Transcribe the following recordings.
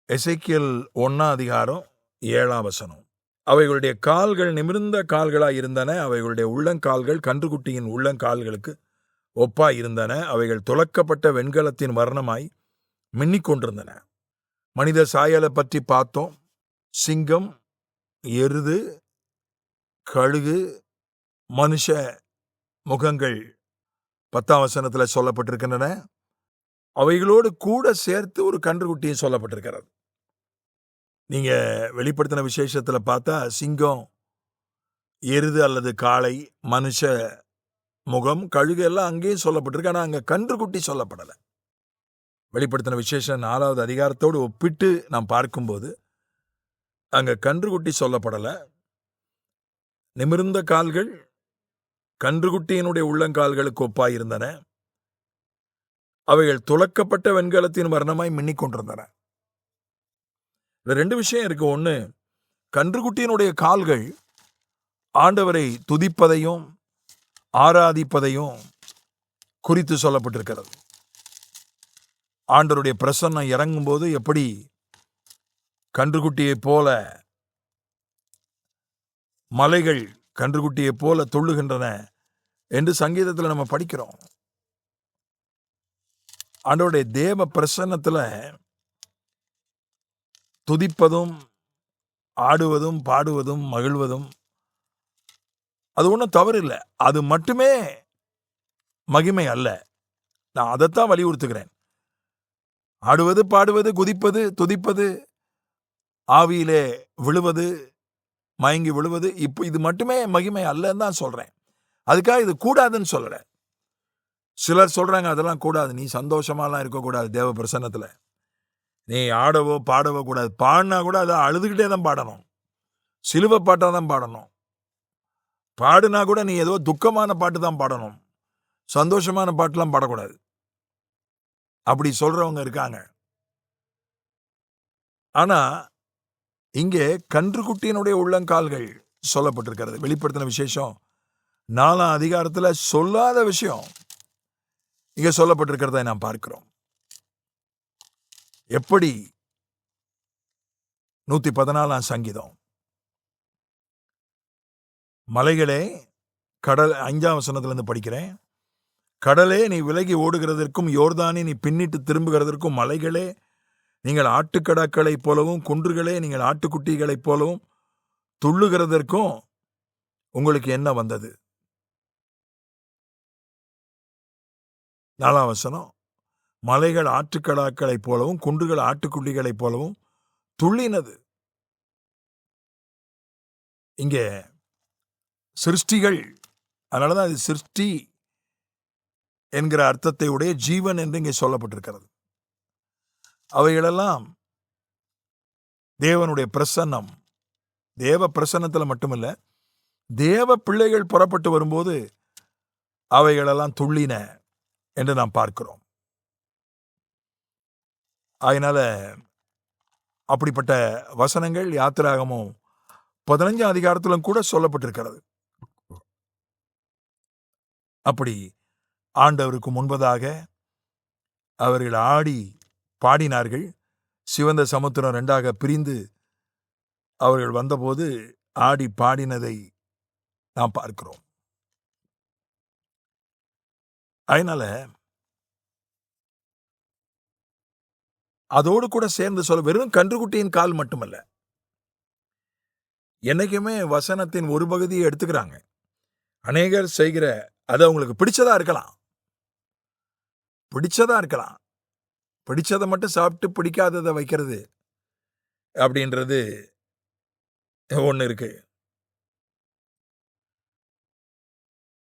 எசேக்கியேல் 1:7. அவைகளுடைய கால்கள் நிமிர்ந்த கால்களாய் இருந்தன. அவைகளுடைய உள்ளங்கால்கள் கன்றுக்குட்டியின் உள்ளங்கால்களுக்கு ஒப்பாய் இருந்தன. அவைகள் துலக்கப்பட்ட வெண்கலத்தின் வர்ணமாய் மின்னிக் கொண்டிருந்தன. மனித சாயலை பற்றி பார்த்தோம். சிங்கம், எருது, கழுகு, மனுஷ முகங்கள் 10 சொல்லப்பட்டிருக்கின்றன. அவைகளோடு கூட சேர்த்து ஒரு கன்றுக்குட்டியும் சொல்லப்பட்டிருக்கிறது. நீங்க வெளிப்படுத்தின விசேஷத்துல பார்த்தா சிங்கம், எருது அல்லது காளை, மனுஷ முகம், கழுகு எல்லாம் அங்கேயும் சொல்லப்பட்டிருக்கு. ஆனால் அங்கே கன்றுக்குட்டி சொல்லப்படலை. வெளிப்படுத்தின விசேஷம் 4வது அதிகாரத்தோடு ஒப்பிட்டு நாம் பார்க்கும்போது அங்கே கன்றுக்குட்டி சொல்லப்படலை. நிமிர்ந்த கால்கள் கன்றுக்குட்டியினுடைய உள்ளங்கால்களுக்கு ஒப்பாயிருந்தன. அவைகள் துலக்கப்பட்ட வெண்கலத்தின் வர்ணமாய் மின்னிக் கொண்டிருந்தன. ரெண்டு விஷயம் இருக்கு. ஒன்று, கன்றுக்குட்டியினுடைய கால்கள் ஆண்டவரை துதிப்பதையும் ஆராதிப்பதையும் குறித்து சொல்லப்பட்டிருக்கிறது. ஆண்டவருடைய பிரசன்னம் இறங்கும் போது எப்படி கன்றுக்குட்டியை போல மலைகள் கன்றுக்குட்டியை போல துள்ளுகின்றன என்று சங்கீதத்தில் நம்ம படிக்கிறோம். ஆண்டவருடைய தேவ பிரசன்னத்தில் துதிப்பதும் ஆடுவதும் பாடுவதும் மகிழ்வதும் அது ஒன்றும் தவறு இல்லை. அது மட்டுமே மகிமை அல்ல. நான் அதைத்தான் வலியுறுத்துகிறேன். ஆடுவது, பாடுவது, குதிப்பது, துதிப்பது, ஆவியிலே விழுவது, மயங்கி விழுவது, இப்போ இது மட்டுமே மகிமை அல்லன்னு தான் சொல்றேன். அதுக்காக இது கூடாதுன்னு சொல்லல. சிலர் சொல்றாங்க அதெல்லாம் கூடாது, நீ சந்தோஷமாலாம் இருக்கக்கூடாது தேவ பிரசன்னத்தில், நீ ஆடவோ பாடவோ கூடாது. பாடினா கூட அதை அழுதுகிட்டே தான் பாடணும், சிலுவை பாட்டாக தான் பாடணும். பாடுனா கூட நீ ஏதோ துக்கமான பாட்டு தான் பாடணும், சந்தோஷமான பாட்டுலாம் பாடக்கூடாது. அப்படி சொல்றவங்க இருக்காங்க. ஆனா இங்கே கன்றுக்குட்டியினுடைய உள்ளங்கால்கள் சொல்லப்பட்டிருக்கிறது. வெளிப்படுத்தின விசேஷம் 4ஆம் அதிகாரத்தில் சொல்லாத விஷயம் இங்க சொல்லப்பட்டிருக்கிறத நாம் பார்க்கிறோம். எப்படி 114ஆம் சங்கீதம், மலைகளே கடல், 5ஆம் வசனத்திலிருந்து படிக்கிறேன். கடலே நீ விலகி ஓடுகிறதற்கும், யோர்தானே நீ பின்னிட்டு திரும்புகிறதற்கும், மலைகளே நீங்கள் ஆட்டுக்கடாக்களைப் போலவும், குன்றுகளே நீங்கள் ஆட்டுக்குட்டிகளைப் போலவும் துள்ளுகிறதற்கும் உங்களுக்கு என்ன வந்தது? 4ஆம் வசனம், மலைகள் ஆட்டுக்கடாக்களைப் போலவும் குன்றுகள் ஆட்டுக்குட்டிகளைப் போலவும் துள்ளினது. இங்கே சிருஷ்டிகள், அதனாலதான் இது சிருஷ்டி என்கிற அர்த்தத்தை உடைய ஜீவன் என்று இங்கே சொல்லப்பட்டிருக்கிறது. அவைகளெல்லாம் தேவனுடைய பிரசன்னம், தேவ பிரசன்னத்தில் மட்டுமல்ல, தேவ பிள்ளைகள் புறப்பட்டு வரும்போது அவைகளெல்லாம் துள்ளின என்று நாம் பார்க்கிறோம். அதனால அப்படிப்பட்ட வசனங்கள் யாத்திராகமும் 15ஆம் அதிகாரத்திலும் கூட சொல்லப்பட்டிருக்கிறது. அப்படி ஆண்டவருக்கு முன்பதாக அவர்கள் ஆடி பாடினார்கள். சிவந்த சமுத்திரம் 2ஆக பிரிந்து அவர்கள் வந்தபோது ஆடி பாடினதை நாம் பார்க்கிறோம். அதனால அதோடு கூட சேர்ந்து சொல்ல, வெறும் கன்றுக்குட்டியின் கால் மட்டுமல்ல, என்னைக்குமே வசனத்தின் ஒரு பகுதியை எடுத்துக்கிறாங்க. அநேகர் செய்கிற அது அவங்களுக்கு பிடிச்சதா இருக்கலாம், பிடிச்சதை மட்டும் சாப்பிட்டு பிடிக்காததை வைக்கிறது அப்படின்றது ஒன்று இருக்கு.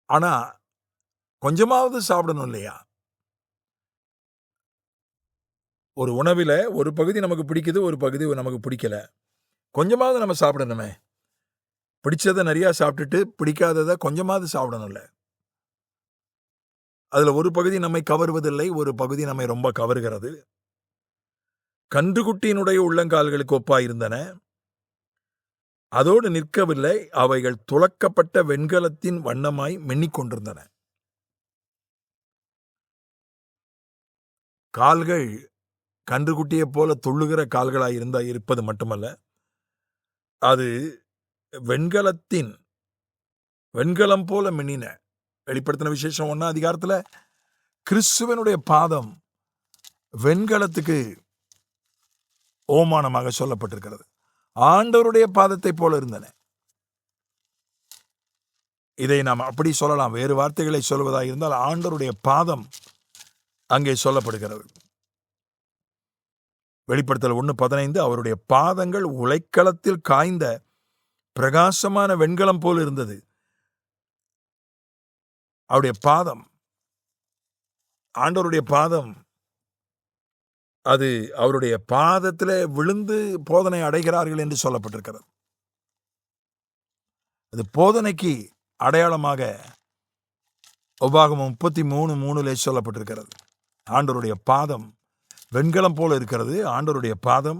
ஆனா கொஞ்சமாவது சாப்பிடணும் இல்லையா? ஒரு உணவில் ஒரு பகுதி நமக்கு பிடிக்குது, ஒரு பகுதி நமக்கு பிடிக்கல, கொஞ்சமாவது நம்ம சாப்பிடணுமே. பிடிச்சதை நிறையா சாப்பிட்டுட்டு பிடிக்காததை கொஞ்சமாவது சாப்பிடணும்ல. அதுல ஒரு பகுதி நம்மை கவருவதில்லை, ஒரு பகுதி நம்மை ரொம்ப கவருகிறது. கன்றுக்குட்டியினுடைய உள்ளங்கால்களுக்கு ஒப்பாயிருந்தன, அதோடு நிற்கவில்லை, அவைகள் துலக்கப்பட்ட வெண்கலத்தின் வண்ணமாய் மின்னிக் கொண்டிருந்தன. கால்கள் கன்றுக்குட்டியை போல துள்ளுகிற கால்களாய் இருப்பது மட்டுமல்ல, அது வெண்கலம் போல மின்னின. வெளிப்படுத்தின விசேஷம் 1 அதிகாரத்துல கிறிஸ்துவனுடைய பாதம் வெண்கலத்துக்கு ஓமானமாக சொல்லப்பட்டிருக்கிறது. ஆண்டவருடைய பாதத்தை போல இருந்தன. இதை நாம் அப்படி சொல்லலாம். வேறு வார்த்தைகளை சொல்வதாக இருந்தால் ஆண்டவருடைய பாதம் அங்கே சொல்லப்படுகிறது. வெளிப்படுத்தல் 1:15 அவருடைய பாதங்கள் உலைக்களத்தில் காய்ந்த பிரகாசமான வெண்கலம் போல் இருந்தது. அவருடைய பாதம், ஆண்டவருடைய பாதம், அது அவருடைய பாதத்திலே விழுந்து போதனை அடைகிறார்கள் என்று சொல்லப்பட்டிருக்கிறது. அது போதனைக்கு அடையாளமாக உபாகமம் 33:3 சொல்லப்பட்டிருக்கிறது. ஆண்டவருடைய பாதம் வெண்கலம் போல இருக்கிறது. ஆண்டவருடைய பாதம்,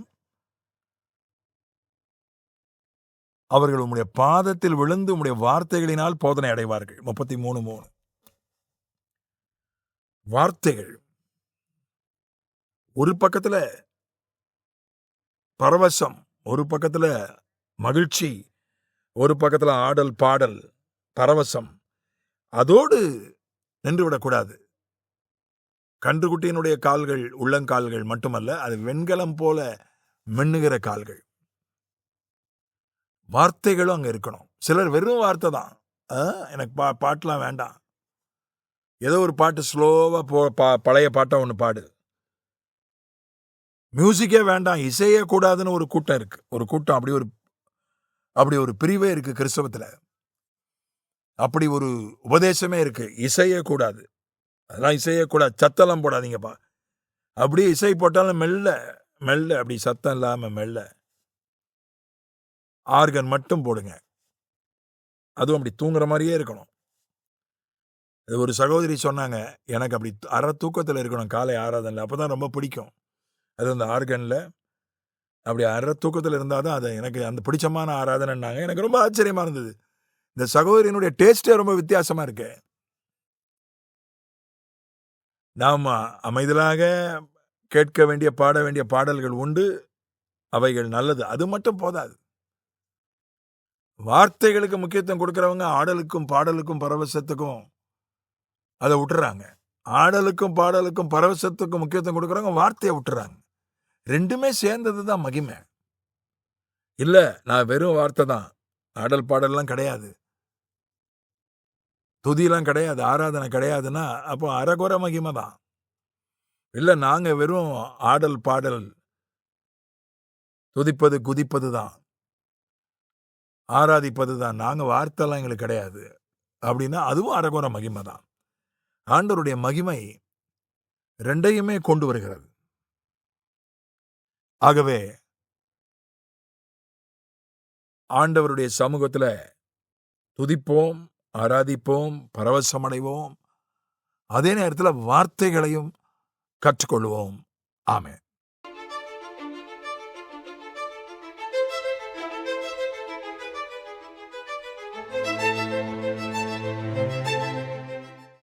அவர்கள் உம்முடைய பாதத்தில் விழுந்து உம்முடைய வார்த்தைகளினால் போதனை அடைவார்கள். 33:3 வார்த்தைகள். ஒரு பக்கத்துல பரவசம், ஒரு பக்கத்துல மகிழ்ச்சி, ஒரு பக்கத்துல ஆடல் பாடல் பரவசம். அதோடு நின்றுவிடக்கூடாது. கன்றுக்குட்டியினுடைய கால்கள் உள்ளங்கால்கள் மட்டுமல்ல, அது வெண்கலம் போல மின்னுகிற கால்கள். வார்த்தைகளும் அங்க இருக்கணும். சிலர் வெறும் வார்த்தை தான், எனக்கு பாட்டுலாம் வேண்டாம், ஏதோ ஒரு பாட்டு ஸ்லோவா பழைய பாட்டா ஒன்று பாடு, மியூசிக்கே வேண்டாம், இசையே கூடாதுன்னு ஒரு கூட்டம் இருக்கு. ஒரு கூட்டம், அப்படி ஒரு பிரிவே இருக்கு கிறிஸ்தவத்துல. அப்படி ஒரு உபதேசமே இருக்கு. இசையே கூடாது, அதெல்லாம் இசையே கூடாது, சத்தெல்லாம் போடாதீங்கப்பா. அப்படியே இசை போட்டாலும் மெல்ல மெல்ல, அப்படி சத்தம் இல்லாம மெல்ல, ஆர்கன் மட்டும் போடுங்க. அதுவும் அப்படி தூங்குற மாதிரியே இருக்கணும். அது ஒரு சகோதரி சொன்னாங்க, எனக்கு அப்படி அரை தூக்கத்தில் இருக்கணும் காலை ஆராதனையில், அப்போதான் ரொம்ப பிடிக்கும். அது அந்த ஆர்கனில் அப்படி அரை தூக்கத்தில் இருந்தால் தான் அது எனக்கு அந்த பிடிச்சமான ஆராதனைன்னாங்க. எனக்கு ரொம்ப ஆச்சரியமா இருந்தது. இந்த சகோதரியினுடைய டேஸ்டே ரொம்ப வித்தியாசமா இருக்கு. நாம் அமைதலாக கேட்க வேண்டிய பாட வேண்டிய பாடல்கள் உண்டு, அவைகள் நல்லது, அது மட்டும் போதாது. வார்த்தைகளுக்கு முக்கியத்துவம் கொடுக்கிறவங்க ஆடலுக்கும் பாடலுக்கும் பரவசத்துக்கும் அதை விட்டுறாங்க. ஆடலுக்கும் பாடலுக்கும் பரவசத்துக்கும் முக்கியத்துவம் கொடுக்குறவங்க வார்த்தையை விட்டுறாங்க. ரெண்டுமே சேர்ந்தது தான் மகிமை. இல்லை, நான் வெறும் வார்த்தை தான், ஆடல் பாடல்லாம் கிடையாது, துதியெல்லாம் கிடையாது, ஆராதனை கிடையாதுன்னா அப்போ அரைகுறை மகிமை தான். இல்லை, நாங்கள் வெறும் ஆடல் பாடல் துதிப்பது குதிப்பது தான், ஆராதிப்பது தான், நாங்கள் வார்த்தைலாம் எங்களுக்கு கிடையாது அப்படின்னா அதுவும் அரைகுறை மகிமை தான். ஆண்டவருடைய மகிமை ரெண்டையுமே கொண்டு வருகிறது. ஆகவே ஆண்டவருடைய சமூகத்தில் துதிப்போம், ஆராதிப்போம், பரவசமடைவோம், அதே நேரத்தில் வார்த்தைகளையும் கற்றுக்கொள்வோம். ஆமென்.